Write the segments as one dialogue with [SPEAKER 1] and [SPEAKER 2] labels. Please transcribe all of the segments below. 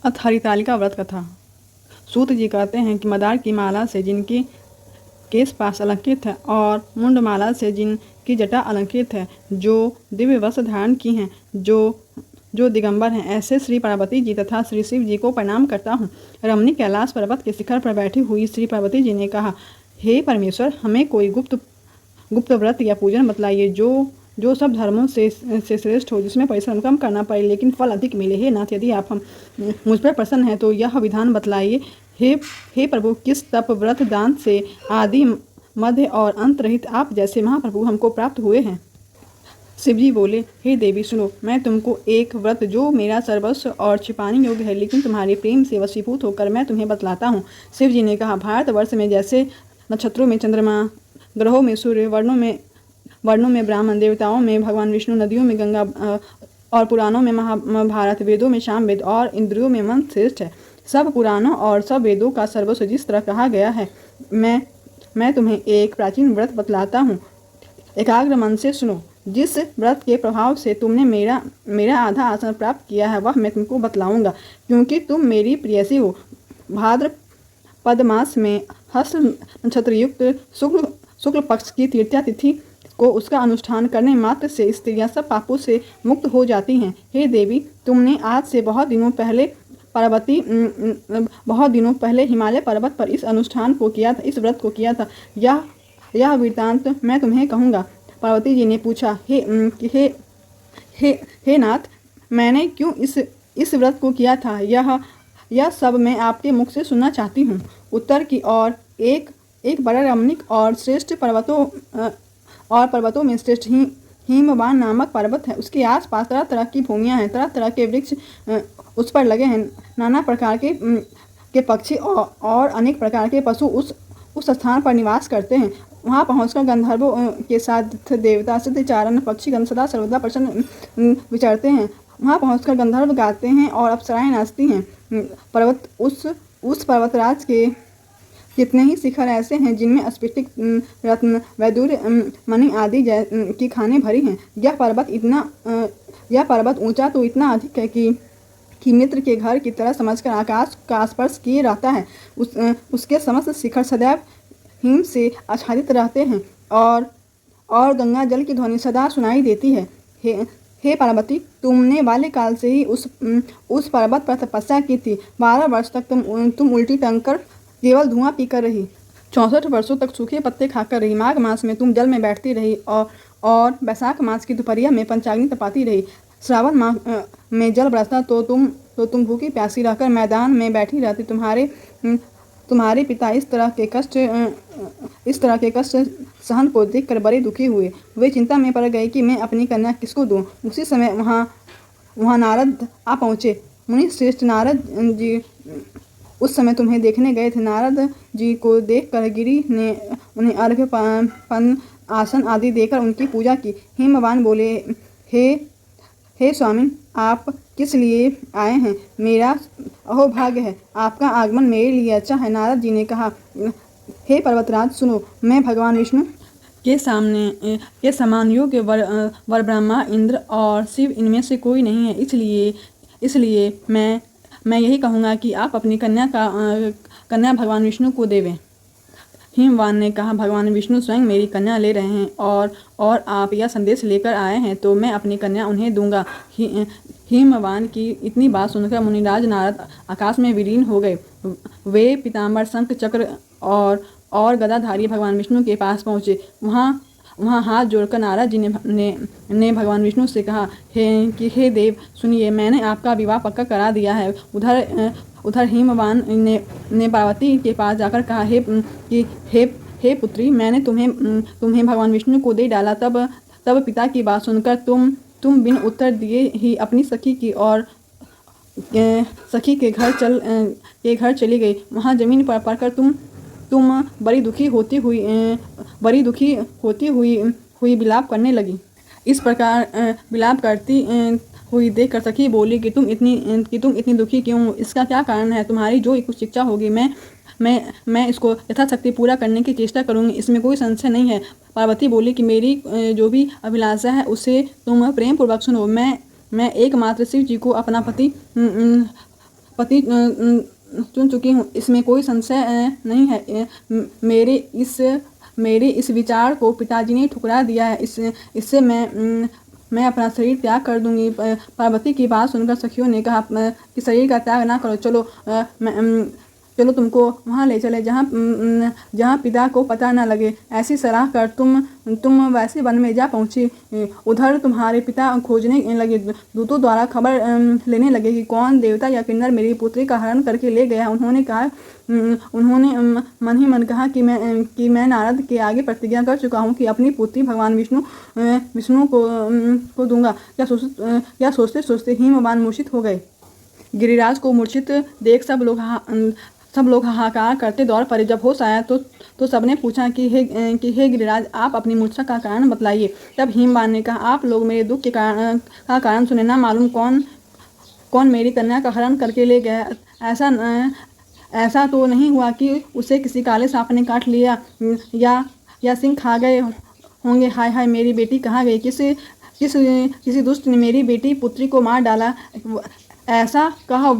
[SPEAKER 1] अथ हरितालिका व्रत कथा। सूत जी कहते हैं कि मदार की माला से जिनकी केश पास अलंकृत है और मुंडमाला से जिनकी जटा अलंकृत है, जो दिव्य वस्त्र धारण की हैं, जो दिगंबर हैं, ऐसे श्री पार्वती जी तथा श्री शिव जी को प्रणाम करता हूँ। रमणी कैलाश पर्वत के शिखर पर बैठी हुई श्री पार्वती जी ने कहा, हे परमेश्वर, हमें कोई गुप्त व्रत या पूजन बतलाइए जो सब धर्मों से श्रेष्ठ हो, जिसमें परिश्रम कम करना पड़े लेकिन फल अधिक मिले। हे नाथ, यदि आप मुझ पर प्रसन्न हैं तो यह विधान बतलाइए। हे प्रभु, किस तप व्रत दान से आदि मध्य और अंत रहित आप जैसे महाप्रभु हमको प्राप्त हुए हैं। शिवजी बोले, हे देवी सुनो, मैं तुमको एक व्रत जो मेरा सर्वस्व और छिपाने योग्य है लेकिन तुम्हारे प्रेम से वशीभूत होकर मैं तुम्हें बतलाता हूँ। शिव जी ने कहा, भारतवर्ष में जैसे नक्षत्रों में चंद्रमा, ग्रहों में सूर्य, वर्णों में ब्राह्मण, देवताओं में भगवान विष्णु, नदियों में गंगा और पुराणों में महाभारत, वेदों में सामवेद और इंद्रियों में मन श्रेष्ठ है। सब पुराणों और सब वेदों का सर्वस्व जिस तरह कहा गया है, मैं तुम्हें एक प्राचीन व्रत बतलाता हूँ। एकाग्र मन से सुनो। जिस व्रत के प्रभाव से तुमने मेरा आधा आसन प्राप्त किया है, वह मैं तुमको बतलाऊंगा, क्योंकि तुम मेरी प्रियसी हो। भाद्रपद मास में हस्त नक्षत्र युक्त शुक्ल पक्ष की तृतीया तिथि को उसका अनुष्ठान करने मात्र से स्त्रियां सब पापों से मुक्त हो जाती हैं। हे देवी, तुमने आज से बहुत दिनों पहले हिमालय पर्वत पर इस अनुष्ठान को किया था, इस व्रत को किया था। यह वृत्तांत मैं तुम्हें कहूँगा। पार्वती जी ने पूछा, हे नाथ, मैंने क्यों इस व्रत को किया था, यह सब मैं आपके मुख से सुनना चाहती हूँ। उत्तर की ओर एक बड़ा रमणीक और श्रेष्ठ पर्वतों में श्रेष्ठ हिमवान नामक पर्वत है। उसके आसपास तरह तरह की भूमियाँ हैं, तरह तरह के वृक्ष उस पर लगे हैं। नाना प्रकार के पक्षी और अनेक प्रकार के पशु उस स्थान पर निवास करते हैं। वहाँ पहुंचकर गंधर्वों के साथ देवता, सिद्धचारण, पक्षीगण सदा सर्वदा प्रसन्न विचरते हैं। वहाँ पहुंचकर गंधर्व गाते हैं और अप्सराएं नाचती हैं। उस पर्वतराज के कितने ही शिखर ऐसे हैं जिनमें स्फटिक, रत्न, वैदूर्य, मणि आदि की खानें भरी हैं। यह पर्वत ऊंचा तो इतना अधिक है कि मित्र के घर की तरह समझकर आकाश का स्पर्श किए रहता है। उसके समस्त शिखर सदैव हिम से आच्छादित रहते हैं और गंगा जल की ध्वनि सदा सुनाई देती है। हे पार्वती, तुमने बाल्यकाल से ही उस पर्वत पर तपस्या की थी। 12 वर्ष तक तुम उल्टी टंग कर केवल धुआं पीकर रही। 64 वर्षों तक सूखे पत्ते खाकर रही। माघ मास में तुम जल में बैठती रही और वैशाख मास की दोपहरिया में पंचाग्नि तपाती रही। श्रावण माह में जल बरसता तो तुम भूखी प्यासी रहकर मैदान में बैठी रहती। तुम्हारे पिता इस तरह के कष्ट सहन को देखकर बड़े दुखी हुए। वे चिंता में पड़ गए कि मैं अपनी कन्या किसको दूं। उसी समय वहाँ नारद आ पहुँचे। मुनि श्रेष्ठ नारद जी उस समय तुम्हें देखने गए थे। नारद जी को देखकर गिरि ने उन्हें अर्घ्य, पान, आसन आदि देकर उनकी पूजा की। हिमवान बोले, हे स्वामिन, आप किस लिए आए हैं? मेरा अहोभाग्य है, आपका आगमन मेरे लिए अच्छा है। नारद जी ने कहा, हे पर्वतराज सुनो, मैं भगवान विष्णु के समान योग्य वर ब्रह्मा, इंद्र और शिव इनमें से कोई नहीं है। इसलिए मैं यही कहूँगा कि आप अपनी कन्या भगवान विष्णु को देवें। हिमवान ने कहा, भगवान विष्णु स्वयं मेरी कन्या ले रहे हैं और आप यह संदेश लेकर आए हैं तो मैं अपनी कन्या उन्हें दूंगा। हिमवान की इतनी बात सुनकर मुनिराज नारद आकाश में विलीन हो गए। वे पीताम्बर, शंख, चक्र और गदाधारी भगवान विष्णु के पास पहुँचे। वहाँ हाथ जोड़कर नारद जी ने भगवान विष्णु से कहा, हे देव सुनिए, मैंने आपका विवाह पक्का करा दिया है। उधर हिमवान ने पार्वती के पास जाकर कहा, हे पुत्री, मैंने तुम्हें भगवान विष्णु को दे डाला। तब पिता की बात सुनकर तुम बिन उत्तर दिए ही अपनी सखी के घर चली गई। वहाँ जमीन पर पड़कर तुम बड़ी दुखी होती हुई विलाप करने लगी। इस प्रकार विलाप करती हुई देखकर सखी बोली कि तुम इतनी दुखी क्यों हो? इसका क्या कारण है? तुम्हारी जो कुछ इच्छा होगी मैं इसको यथाशक्ति पूरा करने की चेष्टा करूंगी, इसमें कोई संशय नहीं है। पार्वती बोली कि मेरी जो भी अभिलाषा है उसे तुम प्रेम पूर्वक सुनो। मैं एकमात्र शिव जी को अपना पति पति चुन चुकी हूँ, इसमें कोई संशय नहीं है। मेरे इस विचार को पिताजी ने ठुकरा दिया है। इससे मैं अपना शरीर त्याग कर दूंगी। पार्वती की बात सुनकर सखियों ने कहा कि शरीर का त्याग ना करो, चलो तुमको वहाँ ले चले जहाँ पिता को पता न लगे। ऐसी सलाह कर तुम वैसे वन में जा पहुँची। उधर तुम्हारे पिता खोजने लगे, दूतों द्वारा खबर लेने लगे कि कौन देवता या किन्नर मेरी पुत्री का हरण करके ले गया। उन्होंने मन ही मन कहा कि मैं नारद के आगे प्रतिज्ञा कर चुका हूँ कि अपनी पुत्री भगवान विष्णु को दूंगा। या सोचते सोचते हिमवान मूर्छित हो गए। गिरिराज को मूर्छित देख सब लोग हाहाकार करते दौड़ पड़े। जब होश आया तो सबने पूछा कि हे गिरिराज, आप अपनी मूर्छा का कारण बतलाइए। तब हिमवान ने कहा, आप लोग मेरे दुख का कारण सुने। ना मालूम कौन मेरी कन्या का हरण करके ले गया। ऐसा तो नहीं हुआ कि उसे किसी काले सांप ने काट लिया या सिंह खा गए होंगे। हाय हाय, मेरी बेटी कहाँ गई? किसी दुष्ट ने मेरी बेटी पुत्री को मार डाला। ऐसा कहा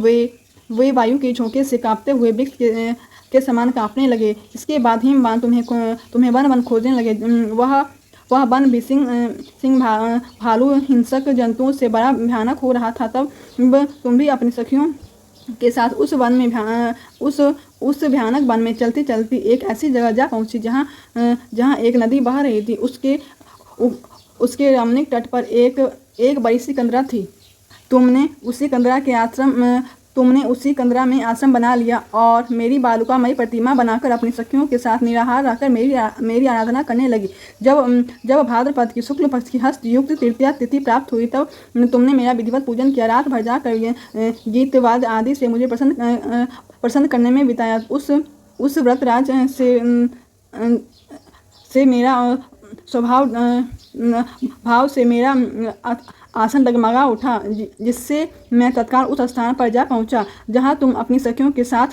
[SPEAKER 1] वे वायु के झोंके से कांपते हुए वृक्ष के समान कांपने लगे। इसके बाद हिमवान तुम्हें वन वन खोजने लगे। वह वन भी सिंह भालू हिंसक जंतुओं से बड़ा भयानक हो रहा था। तब तुम भी अपनी सखियों के साथ उस भयानक वन में चलती चलती एक ऐसी जगह जा पहुंची जहाँ एक नदी बह रही थी। उसके रमणीक तट पर एक बड़ी सी कंदरा थी। तुमने उसी कंदरा में आश्रम बना लिया और मेरी बालुकामयी प्रतिमा बनाकर अपनी सखियों के साथ निराहार रहकर मेरी आराधना करने लगी। जब भाद्रपद की शुक्ल पक्ष की हस्त युक्त तृतीया तिथि प्राप्त हुई तब तुमने मेरा विधिवत पूजन किया। रात भर जाकर गीत वाद्य आदि से मुझे प्रसन्न करने में बिताया। उस व्रतराज से मेरा भाव से मेरा आसन डगमगा उठा, जिससे मैं तत्काल उस स्थान पर जा पहुंचा जहां तुम अपनी सखियों के साथ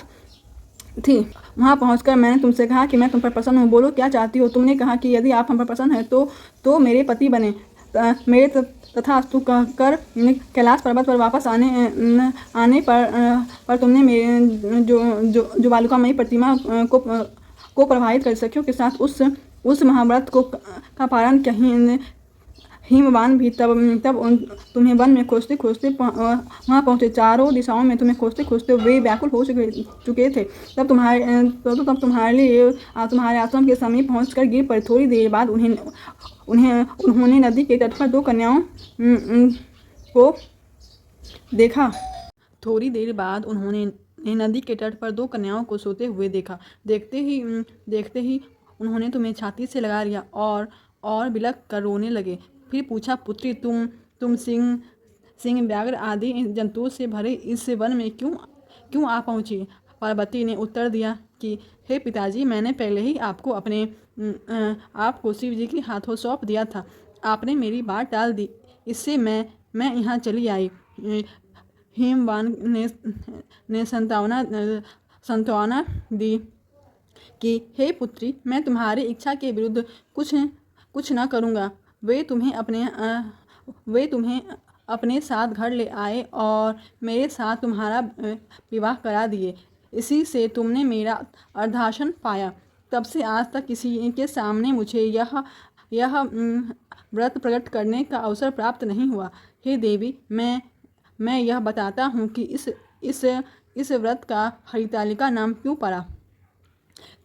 [SPEAKER 1] थी। वहां पहुंचकर मैंने तुमसे कहा कि मैं तुम पर प्रसन्न हूँ, बोलो क्या चाहती हो। तुमने कहा कि यदि आप हम पर प्रसन्न हैं तो मेरे पति बने। मेरे तथास्तु कहकर कैलाश पर्वत पर वापस आने पर तुमने मेरे जो बालुकामयी प्रतिमा को प्रभावित कर सखियों के साथ उस महाव्रत का पालन कहीं हिमवान भी तब तुम्हें वन में खोजते खोजते वहाँ पहुँचे। चारों दिशाओं में तुम्हें खोजते खोजते वे व्याकुल हो चुके थे। तब तुम्हारे आश्रम के समीप पहुँचकर गिर पड़े। थोड़ी देर बाद उन्होंने नदी के तट पर दो कन्याओं को देखा। थोड़ी देर बाद उन्होंने नदी के तट पर दो कन्याओं को सोते हुए देखा। देखते ही उन्होंने तुम्हें छाती से लगा लिया और बिलख कर रोने लगे। फिर पूछा, पुत्री, तुम सिंह व्याघ्र आदि जंतुओं से भरे इस वन में क्यों आ पहुँची? पार्वती ने उत्तर दिया कि हे पिताजी, मैंने पहले ही आपको शिव जी के हाथों सौंप दिया था। आपने मेरी बात टाल दी, इससे मैं यहाँ चली आई। हिमवान ने संतावना दी कि हे पुत्री, मैं तुम्हारी इच्छा के विरुद्ध कुछ न करूँगा। वे तुम्हें अपने साथ घर ले आए और मेरे साथ तुम्हारा विवाह करा दिए। इसी से तुमने मेरा अर्धासन पाया। तब से आज तक किसी के सामने मुझे यह व्रत प्रकट करने का अवसर प्राप्त नहीं हुआ। हे देवी, मैं यह बताता हूँ कि इस व्रत का हरितालिका नाम क्यों पड़ा।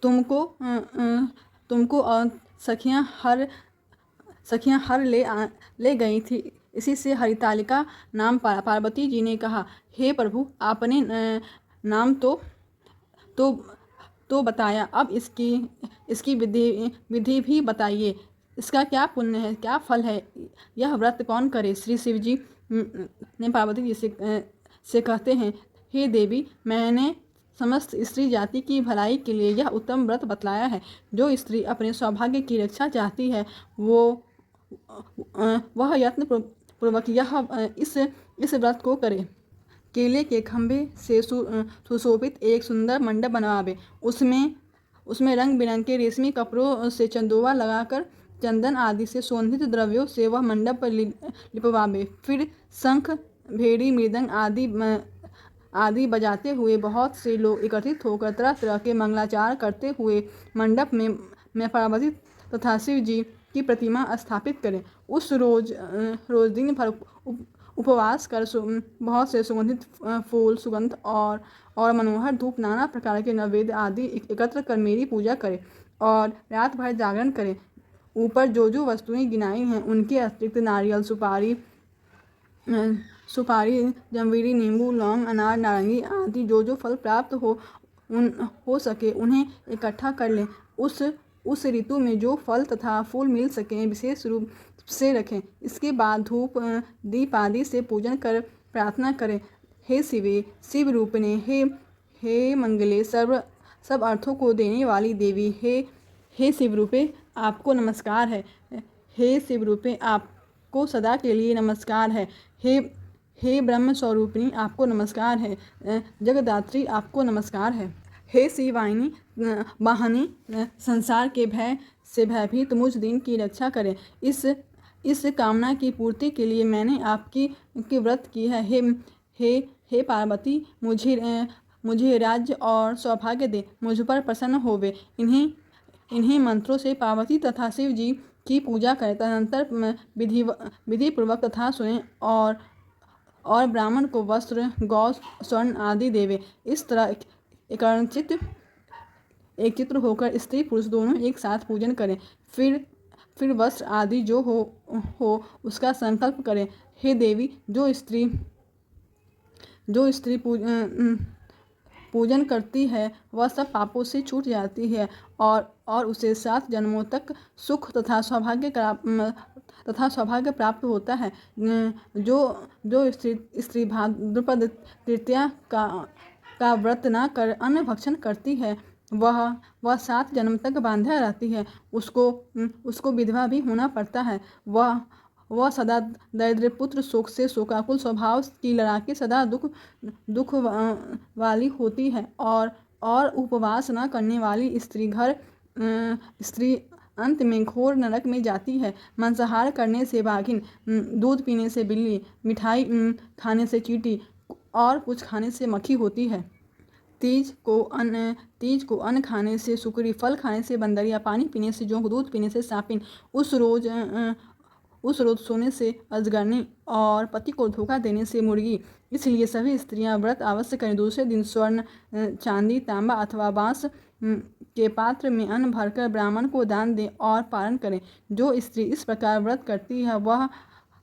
[SPEAKER 1] तुमको सखियां हर ले गई थी, इसी से हरितालिका नाम पड़ा। पार्वती जी ने कहा, हे प्रभु, आपने नाम तो बताया, अब इसकी विधि भी बताइए। इसका क्या पुण्य है, क्या फल है, यह व्रत कौन करे? श्री शिव जी ने पार्वती जी से कहते हैं, हे देवी, मैंने समस्त स्त्री जाति की भलाई के लिए यह उत्तम व्रत बतलाया है। जो स्त्री अपने सौभाग्य की रक्षा चाहती है वह यत्न पूर्वक इस व्रत को करे। केले के खंभे से सुशोभित एक सुंदर मंडप बनवावे। उसमें रंग बिरंगे रेशमी कपड़ों से चंदोवा लगाकर चंदन आदि से सुगंधित द्रव्यों से वह मंडप पर लिपवावे। फिर शंख, भेड़ी, मृदंग आदि आदि बजाते हुए बहुत से लोग एकत्रित होकर तरह तरह के मंगलाचार करते हुए मंडप में पार्वती तथा शिव जी की प्रतिमा स्थापित करें। उस रोज दिन भर उपवास कर बहुत से सुगंधित फूल, सुगंध और मनोहर धूप, नाना प्रकार के नैवेद्य आदि एकत्र कर मेरी पूजा करें और रात भर जागरण करें। ऊपर जो वस्तुएं गिनाई हैं उनके अतिरिक्त नारियल, सुपारी, जंबीरी, नींबू, लौंग, अनार, नारंगी आदि जो फल प्राप्त हो सके उन्हें इकट्ठा कर लें। उस ऋतु में जो फल तथा फूल मिल सकें विशेष रूप से रखें। इसके बाद धूप दीप आदि से पूजन कर प्रार्थना करें। हे शिवे, शिव रूपिणे, हे मंगले, सब अर्थों को देने वाली देवी, हे शिव रूपे आपको नमस्कार है। हे शिव रूपे आपको सदा के लिए नमस्कार है। हे ब्रह्म स्वरूपिणी आपको नमस्कार है। जगदात्री आपको नमस्कार है। हे शिवानी वाहिनी, संसार के भय से भयभीत मुझ दिन की रक्षा करें। इस कामना की पूर्ति के लिए मैंने आपकी व्रत की है। हे पार्वती, मुझे राज्य और सौभाग्य दे, मुझ पर प्रसन्न होवे। इन्हीं मंत्रों से पार्वती तथा शिव जी की पूजा करें। तदनंतर विधि पूर्वक तथा सुने और ब्राह्मण को वस्त्र, गौ, स्वर्ण आदि देवे। इस तरह एकचित्त होकर स्त्री पुरुष दोनों एक साथ पूजन करें। फिर वस्त्र आदि जो हो उसका संकल्प करें। हे देवी, जो स्त्री पूजन करती है वह सब पापों से छूट जाती है और उसे 7 जन्मों तक सुख तथा सौभाग्य प्राप्त होता है। जो स्त्री भाद्रपद तृतीया का व्रत न कर अन्न भक्षण करती है वह 7 जन्म तक बांधा रहती है। उसको विधवा भी होना पड़ता है। वह सदा दरिद्र पुत्र शोक से शोकाकुल स्वभाव की लड़ाकी सदा दुख वाली होती है और उपवास न करने वाली स्त्री अंत में घोर नरक में जाती है। मांसाहार करने से बाघिन, दूध पीने से बिल्ली, मिठाई खाने से चींटी और कुछ खाने से मक्खी होती है। तीज को अन्न खाने से सुकरी, फल खाने से बंदरिया, पानी पीने से जोंक, दूध पीने से सांपिन, उस रोज सोने से अजगरनी और पति को धोखा देने से मुर्गी। इसलिए सभी स्त्रियां व्रत अवश्य करें। दूसरे दिन स्वर्ण, चांदी, तांबा अथवा बांस के पात्र में अन्न भरकर ब्राह्मण को दान दें और पारण करें। जो स्त्री इस प्रकार व्रत करती है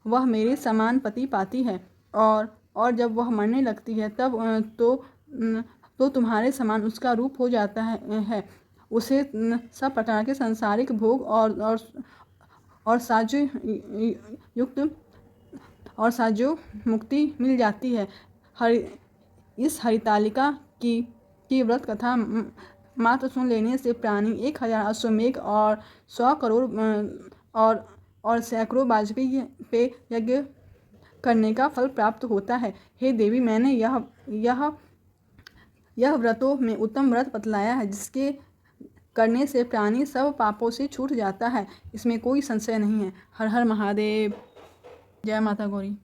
[SPEAKER 1] वह मेरे समान पति पाती है और जब वह मरने लगती है तब तो तुम्हारे समान उसका रूप हो जाता है। उसे सब प्रकार के सांसारिक भोग और साजो मुक्ति मिल जाती है। इस हरितालिका की व्रत कथा मात्र सुन लेने से प्राणी 1000 अश्वमेघ और 100 करोड़ और सैकड़ों वाजपेयी पे यज्ञ करने का फल प्राप्त होता है। हे देवी, मैंने यह व्रतों में उत्तम व्रत बतलाया है जिसके करने से प्राणी सब पापों से छूट जाता है। इसमें कोई संशय नहीं है। हर हर महादेव। जय माता गौरी।